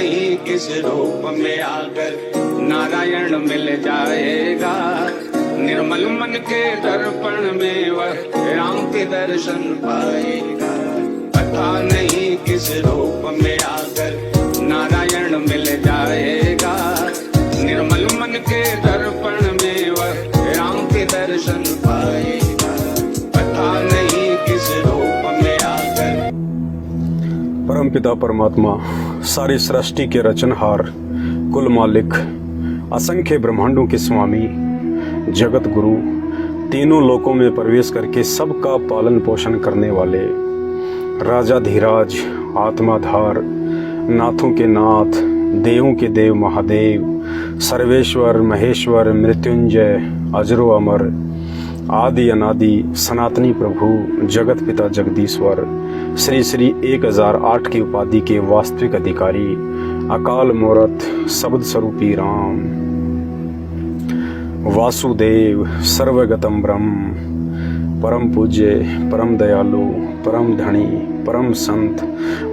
नहीं किस रूप में आकर नारायण मिल जाएगा। निर्मल मन के दर्पण में वह राम के दर्शन पाएगा। पता नहीं किस रूप में आकर नारायण मिल जाएगा। निर्मल मन के दर्पण में वह राम के दर्शन पाएगा। पता नहीं किस रूप में आकर। परमपिता परमात्मा, सारी सृष्टि के रचनहार, कुल मालिक, असंख्य ब्रह्मांडों के स्वामी, जगत गुरु, तीनों लोकों में प्रवेश करके सबका पालन पोषण करने वाले राजाधिराज, आत्माधार, नाथों के नाथ, देवों के देव महादेव, सर्वेश्वर महेश्वर, मृत्युंजय, अजरो अमर, आदि अनादि, सनातनी प्रभु, जगत पिता जगदीश्वर, श्री श्री 1008 की उपाधि के वास्तविक अधिकारी, अकाल मूरत, शब्द स्वरूपी राम, वासुदेव, सर्वगतम ब्रह्म, परम पूज्य, परम दयालु, परम धनी, परम संत,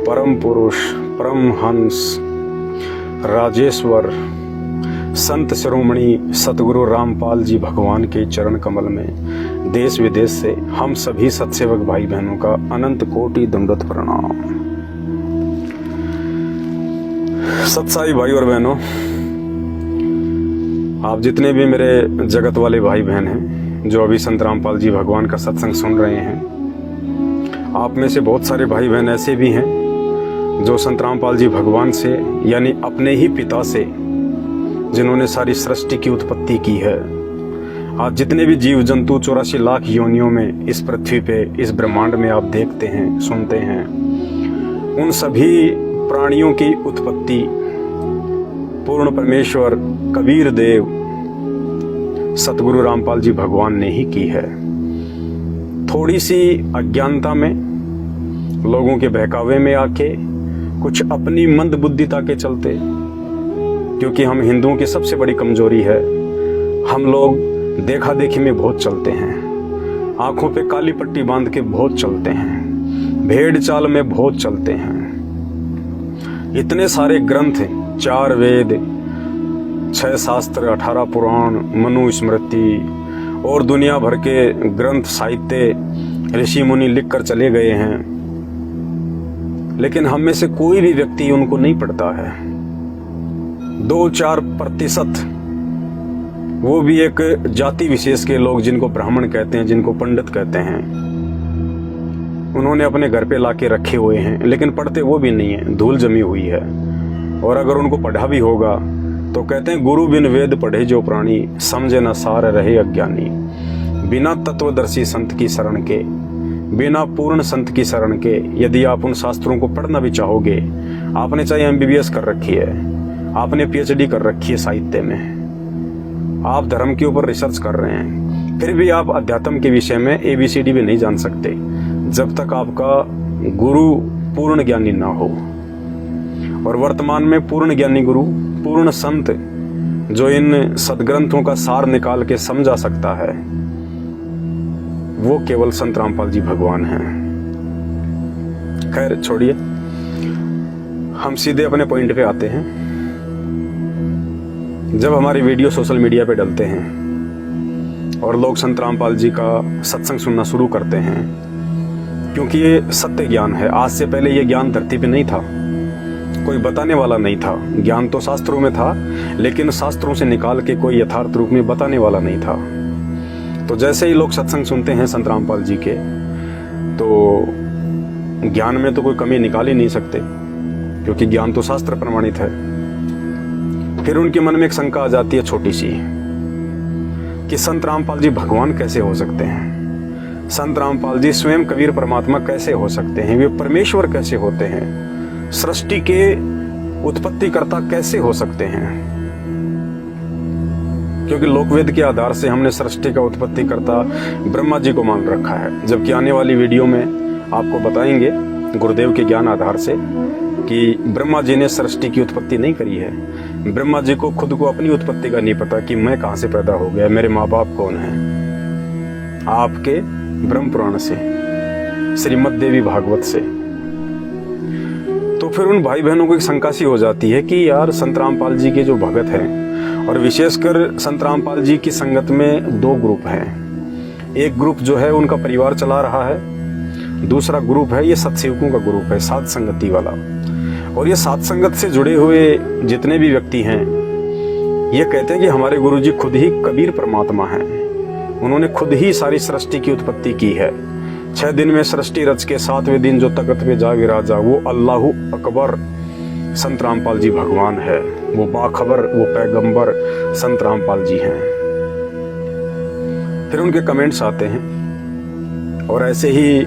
परम पुरुष, परम हंस, राजेश्वर, संत शिरोमणि सतगुरु रामपाल जी भगवान के चरण कमल में देश विदेश से हम सभी सत्सेवक भाई बहनों का अनंत कोटि दंडवत प्रणाम। सत्साई भाई और बहनों, आप जितने भी मेरे जगत वाले भाई बहन हैं जो अभी संत रामपाल जी भगवान का सत्संग सुन रहे हैं, आप में से बहुत सारे भाई बहन ऐसे भी हैं जो संत रामपाल जी भगवान से यानी अपने ही पिता से, जिन्होंने सारी सृष्टि की उत्पत्ति की है, आज जितने भी जीव जंतु 84 लाख योनियों में इस पृथ्वी पे, इस ब्रह्मांड में आप देखते हैं, सुनते हैं, उन सभी प्राणियों की उत्पत्ति पूर्ण परमेश्वर कबीर देव सतगुरु रामपाल जी भगवान ने ही की है। थोड़ी सी अज्ञानता में, लोगों के बहकावे में आके, कुछ अपनी मंद बुद्धिता के चलते, क्योंकि हम हिंदुओं की सबसे बड़ी कमजोरी है, हम लोग देखा देखी में बहुत चलते हैं, आंखों पे काली पट्टी बांध के बहुत चलते हैं, भेड़ चाल में बहुत चलते हैं। इतने सारे ग्रंथ, 4 वेद, 6 शास्त्र, 18 पुराण, मनु स्मृति और दुनिया भर के ग्रंथ, साहित्य ऋषि मुनि लिख कर चले गए हैं, लेकिन हम में से कोई भी व्यक्ति उनको नहीं पढ़ता है। 2-4%, वो भी एक जाति विशेष के लोग जिनको ब्राह्मण कहते हैं, जिनको पंडित कहते हैं, उन्होंने अपने घर पे लाके रखे हुए हैं, लेकिन पढ़ते वो भी नहीं है, धूल जमी हुई है। और अगर उनको पढ़ा भी होगा तो कहते हैं गुरु बिन वेद पढ़े जो प्राणी, समझे न सार रहे अज्ञानी। बिना तत्वदर्शी संत की शरण के, बिना पूर्ण संत की शरण के यदि आप उन शास्त्रों को पढ़ना भी चाहोगे, आपने चाहे MBBS कर रखी है, आपने PhD कर रखी है साहित्य में, आप धर्म के ऊपर रिसर्च कर रहे हैं, फिर भी आप अध्यात्म के विषय में ABCD भी नहीं जान सकते जब तक आपका गुरु पूर्ण ज्ञानी ना हो। और वर्तमान में पूर्ण ज्ञानी गुरु, पूर्ण संत जो इन सदग्रंथों का सार निकाल के समझा सकता है, वो केवल संत रामपाल जी भगवान हैं। खैर छोड़िए, हम सीधे अपने पॉइंट पे आते हैं। जब हमारी वीडियो सोशल मीडिया पे डलते हैं और लोग संत रामपाल जी का सत्संग सुनना शुरू करते हैं, क्योंकि ये सत्य ज्ञान है। आज से पहले ये ज्ञान धरती पे नहीं था, कोई बताने वाला नहीं था। ज्ञान तो शास्त्रों में था, लेकिन शास्त्रों से निकाल के कोई यथार्थ रूप में बताने वाला नहीं था। तो जैसे ही लोग सत्संग सुनते हैं संत रामपाल जी के, तो ज्ञान में तो कोई कमी निकाल ही नहीं सकते, क्योंकि ज्ञान तो शास्त्र प्रमाणित है। फिर उनके मन में एक शंका आ जाती है छोटी सी, कि संत रामपाल जी भगवान कैसे हो सकते हैं, संत रामपाल जी स्वयं कबीर परमात्मा कैसे हो सकते हैं, वे परमेश्वर कैसे होते हैं, सृष्टि के उत्पत्तिकर्ता कैसे हो सकते हैं। क्योंकि लोकवेद के आधार से हमने सृष्टि का उत्पत्तिकर्ता ब्रह्मा जी को मान रखा है, जबकि आने वाली वीडियो में आपको बताएंगे गुरुदेव के ज्ञान आधार से कि ब्रह्मा जी ने सृष्टि की उत्पत्ति नहीं करी है। ब्रह्मा जी को खुद को अपनी उत्पत्ति का नहीं पता कि मैं कहां से पैदा हो गया, मेरे माँ बाप कौन हैं। आपके ब्रह्म पुराण से, श्रीमद् देवी भागवत से। तो फिर उन भाई बहनों को एक शंका सी हो जाती है कि यार संत रामपाल जी के जो भगत हैं, और विशेषकर संत रामपाल जी की संगत में दो ग्रुप हैं। एक ग्रुप जो है उनका परिवार चला रहा है, दूसरा ग्रुप है ये सत्सेवकों का ग्रुप है, साध संगति वाला। और ये साध संगत से जुड़े हुए जितने भी व्यक्ति हैं ये कहते हैं कि हमारे गुरुजी खुद ही कबीर परमात्मा हैं, उन्होंने खुद ही सारी सृष्टि की उत्पत्ति की है। 6 दिन में सृष्टि रच के 7वें दिन जो तख्त पे जा विराजा वो अल्लाहु अकबर संत रामपाल जी भगवान है, वो बाखबर, वो पैगंबर संत रामपाल जी हैं। फिर उनके कमेंट्स आते हैं और ऐसे ही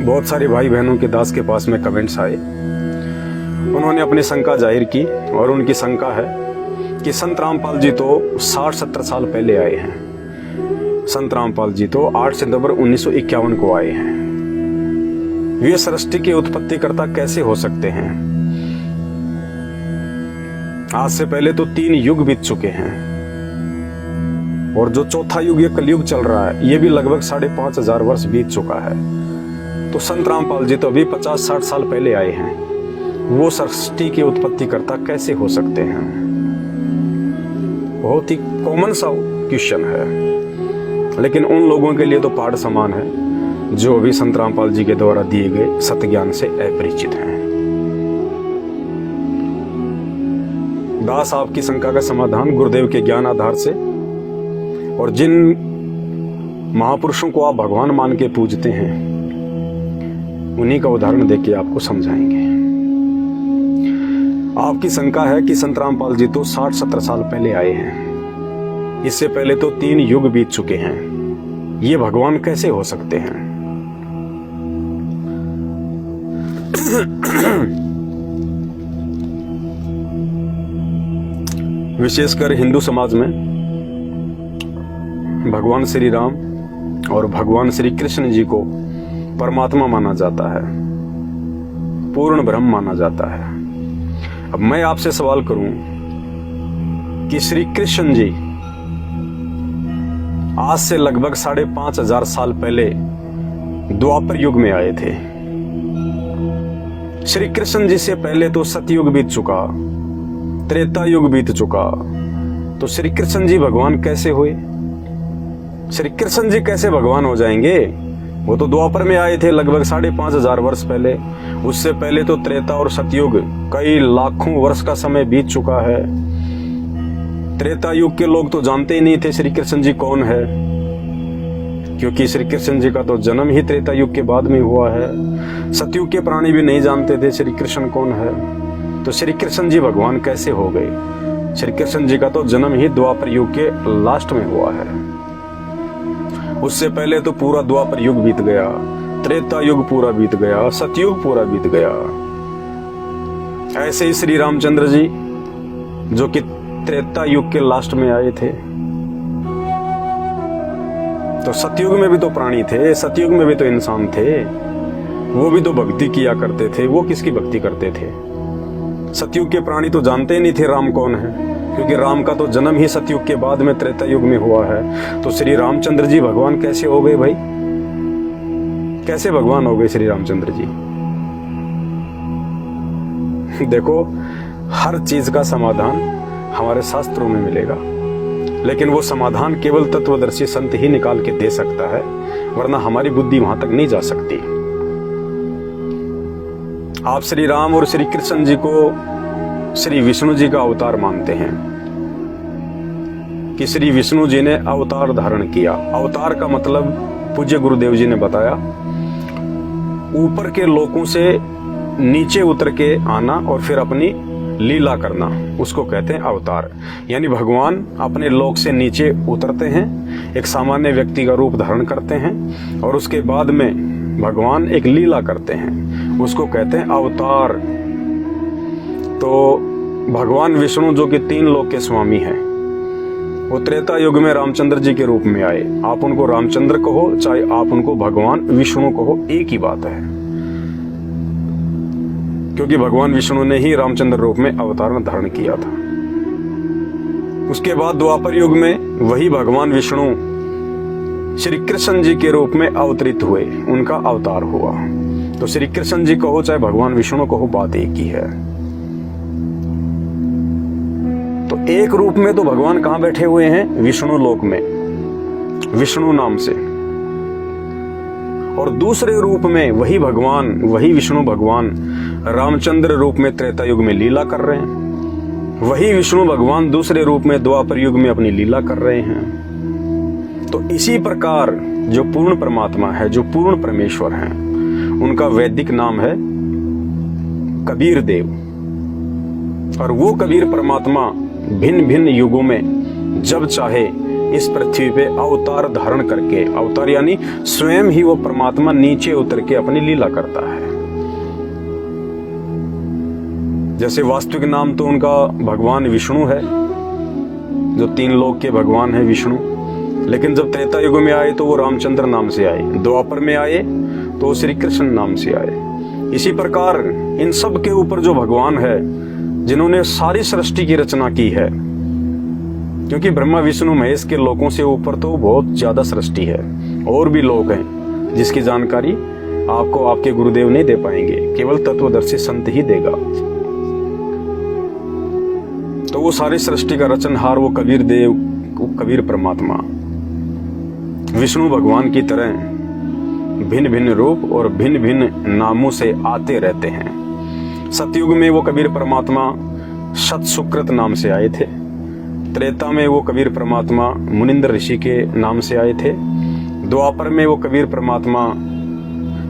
बहुत सारे भाई बहनों के दास के पास में कमेंट्स आए। उन्होंने अपनी शंका जाहिर की और उनकी शंका है कि संत रामपाल जी तो 60-70 साल पहले आए हैं। संत रामपाल जी तो 8 सितंबर 1951 को आए हैं। वे सृष्टि के उत्पत्तिकर्ता कैसे हो सकते हैं? आज से पहले तो 3 युग बीत चुके हैं और जो चौथा युग ये कलयुग चल रहा है ये भी लगभग 5,500 वर्ष बीत चुका है। तो संत रामपाल जी तो अभी 50-60 साल पहले आए हैं, वो सृष्टि के उत्पत्तिकर्ता कैसे हो सकते हैं? बहुत ही कॉमन सा क्वेश्चन है, लेकिन उन लोगों के लिए तो पहाड़ समान है जो अभी संत रामपाल जी के द्वारा दिए गए सत्य ज्ञान से अपरिचित हैं। दास आपकी शंका का समाधान गुरुदेव के ज्ञान आधार से और जिन महापुरुषों को आप भगवान मान के पूजते हैं उन्हीं का उदाहरण देके आपको समझाएंगे। आपकी शंका है कि संत रामपाल जी तो 60-70 साल पहले आए हैं, इससे पहले तो 3 युग बीत चुके हैं, ये भगवान कैसे हो सकते हैं? विशेषकर हिंदू समाज में भगवान श्री राम और भगवान श्री कृष्ण जी को परमात्मा माना जाता है, पूर्ण ब्रह्म माना जाता है। अब मैं आपसे सवाल करूं कि श्री कृष्ण जी आज से लगभग 5,500 साल पहले द्वापर युग में आए थे। श्री कृष्ण जी से पहले तो सतयुग बीत चुका, त्रेता युग बीत चुका, तो श्री कृष्ण जी भगवान कैसे हुए? श्री कृष्ण जी कैसे भगवान हो जाएंगे? वो तो द्वापर में आए थे लगभग 5,500 वर्ष पहले। उससे पहले तो त्रेता और सतयुग कई लाखों वर्ष का समय बीत चुका है। त्रेता युग के लोग तो जानते ही नहीं थे श्री कृष्ण जी कौन है, क्योंकि श्री कृष्ण जी का तो जन्म ही त्रेता युग के बाद में हुआ है। सतयुग के प्राणी भी नहीं जानते थे श्री कृष्ण कौन है, तो श्री कृष्ण जी भगवान कैसे हो गए? श्री कृष्ण जी का तो जन्म ही द्वापर युग के लास्ट में हुआ है। उससे पहले तो पूरा द्वापर युग बीत गया, त्रेता युग पूरा बीत गया, सतयुग पूरा बीत गया। ऐसे ही श्री रामचंद्र जी जो कि त्रेता युग के लास्ट में आए थे, तो सतयुग में भी तो प्राणी थे, सतयुग में भी तो इंसान थे, वो भी तो भक्ति किया करते थे। वो किसकी भक्ति करते थे? सतयुग के प्राणी तो जानते ही नहीं थे राम कौन है, क्योंकि राम का तो जन्म ही सतयुग के बाद में त्रेता युग में हुआ है। तो श्री रामचंद्र जी भगवान कैसे हो गए भाई? कैसे भगवान हो गए श्री रामचंद्र जी? देखो, हर चीज का समाधान हमारे शास्त्रों में मिलेगा, लेकिन वो समाधान केवल तत्वदर्शी संत ही निकाल के दे सकता है, वरना हमारी बुद्धि वहां तक नहीं जा सकती। आप श्री राम और श्री कृष्ण जी को श्री विष्णु जी का अवतार मानते हैं कि श्री विष्णु जी ने अवतार धारण किया। अवतार का मतलब पूज्य गुरुदेव जी ने बताया, ऊपर के लोकों से नीचे उतर के आना और फिर अपनी लीला करना, उसको कहते हैं अवतार। यानी भगवान अपने लोक से नीचे उतरते हैं, एक सामान्य व्यक्ति का रूप धारण करते हैं और उसके बाद में भगवान एक लीला करते हैं, उसको कहते हैं अवतार। तो भगवान विष्णु जो कि 3 लोक के स्वामी हैं, वो त्रेता युग में रामचंद्र जी के रूप में आए। आप उनको रामचंद्र कहो चाहे आप उनको भगवान विष्णु कहो, एक ही बात है, क्योंकि भगवान विष्णु ने ही रामचंद्र रूप में अवतार धारण किया था। उसके बाद द्वापर युग में वही भगवान विष्णु श्री कृष्ण जी के रूप में अवतरित हुए, उनका अवतार हुआ। तो श्री कृष्ण जी कहो चाहे भगवान विष्णु कहो, बात एक ही है। तो एक रूप में तो भगवान कहां बैठे हुए हैं? विष्णु लोक में, विष्णु नाम से। और दूसरे रूप में वही भगवान, वही विष्णु भगवान रामचंद्र रूप में त्रेता युग में लीला कर रहे हैं। वही विष्णु भगवान दूसरे रूप में द्वापर युग में अपनी लीला कर रहे हैं। तो इसी प्रकार जो पूर्ण परमात्मा है, जो पूर्ण परमेश्वर हैं, उनका वैदिक नाम है कबीर देव। और वो कबीर परमात्मा भिन्न भिन्न युगों में जब चाहे इस पृथ्वी पे अवतार धारण करके, अवतार यानी स्वयं ही वो परमात्मा नीचे उतर के अपनी लीला करता है। जैसे वास्तविक नाम तो उनका भगवान विष्णु है, जो 3 लोक के भगवान है विष्णु। लेकिन जब त्रेता युग में आए तो वो रामचंद्र नाम से आए, द्वापर में आए तो श्री कृष्ण नाम से आए। इसी प्रकार इन सब के ऊपर जो भगवान है, जिन्होंने सारी सृष्टि की रचना की है, क्योंकि ब्रह्मा विष्णु महेश के लोकों से ऊपर तो बहुत ज्यादा सृष्टि है, और भी लोक हैं जिसकी जानकारी आपको आपके गुरुदेव नहीं दे पाएंगे, केवल तत्वदर्शी संत ही देगा। तो वो सारी सृष्टि का रचनहार वो कबीर देव, कबीर परमात्मा विष्णु भगवान की तरह भिन्न भिन्न रूप और भिन्न भिन्न नामों से आते रहते हैं। सतयुग में वो कबीर परमात्मा सत सुकृत नाम से आए थे। त्रेता में वो कबीर परमात्मा मुनिंद्र ऋषि के नाम से आए थे। द्वापर में वो कबीर परमात्मा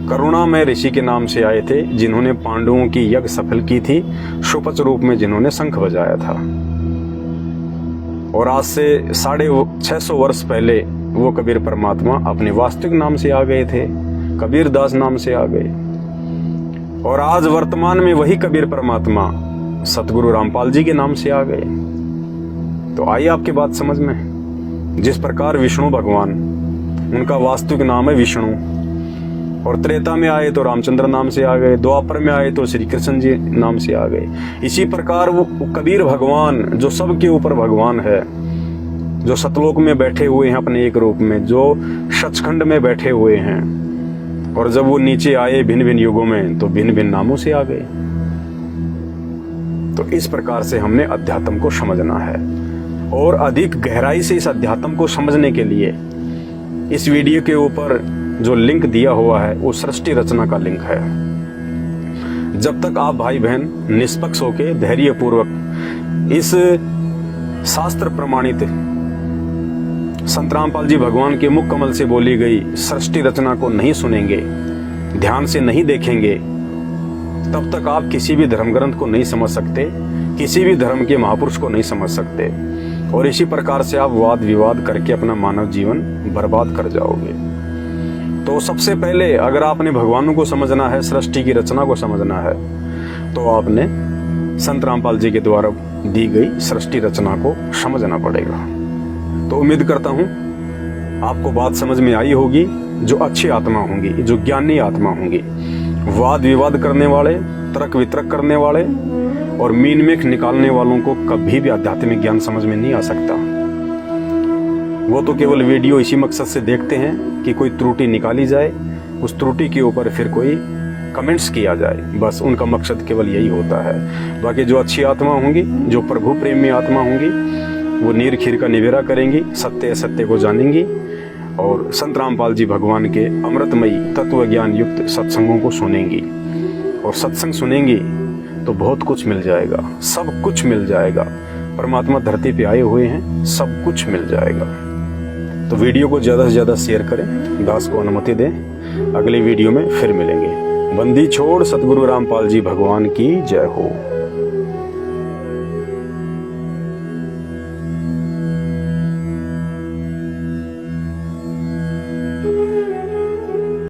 करुणामय ऋषि के नाम से आए थे, जिन्होंने पांडवों की यज्ञ सफल की थी, शुपच रूप में जिन्होंने शंख बजाया था। और आज से 650 वर्ष पहले वो कबीर परमात्मा अपने वास्तविक नाम से आ गए थे, कबीर दास नाम से आ गए। और आज वर्तमान में वही कबीर परमात्मा सतगुरु रामपाल जी के नाम से आ गए। तो आइए आपकी बात समझ में। जिस प्रकार विष्णु भगवान, उनका वास्तविक नाम है विष्णु, और त्रेता में आए तो रामचंद्र नाम से आ गए, द्वापर में आए तो श्री कृष्ण जी नाम से आ गए। इसी प्रकार वो कबीर भगवान जो सबके ऊपर भगवान है, जो सतलोक में बैठे हुए हैं अपने एक रूप में, जो सचखंड में बैठे हुए हैं, और जब वो नीचे आए भिन्न भिन्न युगों में तो भिन्न भिन्न नामों से आ गए। तो इस प्रकार से हमने अध्यात्म को समझना है, और अधिक गहराई से इस अध्यात्म को समझने के लिए इस वीडियो के ऊपर जो लिंक दिया हुआ है वो सृष्टि रचना का लिंक है। जब तक आप भाई बहन निष्पक्ष होकर धैर्य पूर्वक इस शास्त्र प्रमाणित संत रामपाल जी भगवान के मुख कमल से बोली गई सृष्टि रचना को नहीं सुनेंगे, ध्यान से नहीं देखेंगे, तब तक आप किसी भी धर्म ग्रंथ को नहीं समझ सकते, किसी भी धर्म के महापुरुष को नहीं समझ सकते। और इसी प्रकार से आप वाद विवाद करके अपना मानव जीवन बर्बाद कर जाओगे। तो सबसे पहले अगर आपने भगवानों को समझना है, सृष्टि की रचना को समझना है, तो आपने संत रामपाल जी के द्वारा दी गई सृष्टि रचना को समझना पड़ेगा। तो उम्मीद करता हूं आपको बात समझ में आई होगी। जो अच्छी आत्मा होंगी, जो ज्ञानी आत्मा होंगी, वाद विवाद करने वाले, तर्क वितर्क करने वाले और मीन मेख निकालने वालों को कभी भी आध्यात्मिक ज्ञान समझ में नहीं आ सकता। वो तो केवल वीडियो इसी मकसद से देखते हैं कि कोई त्रुटि निकाली जाए, उस त्रुटि के ऊपर फिर कोई कमेंट्स किया जाए, बस उनका मकसद केवल यही होता है। बाकी जो अच्छी आत्मा होंगी, जो प्रभु प्रेमी आत्मा होंगी, वो नीर खीर का निवेरा करेंगी, सत्य असत्य को जानेंगी और संत रामपाल जी भगवान के अमृतमयी तत्व ज्ञान युक्त सत्संगों को सुनेंगी। और सत्संग सुनेंगी तो बहुत कुछ मिल जाएगा, सब कुछ मिल जाएगा। परमात्मा धरती पे आए हुए हैं, सब कुछ मिल जाएगा। तो वीडियो को ज्यादा से ज्यादा शेयर करें, दास को अनुमति दें। अगली वीडियो में फिर मिलेंगे। बंदी छोड़ सतगुरु रामपाल जी भगवान की जय हो।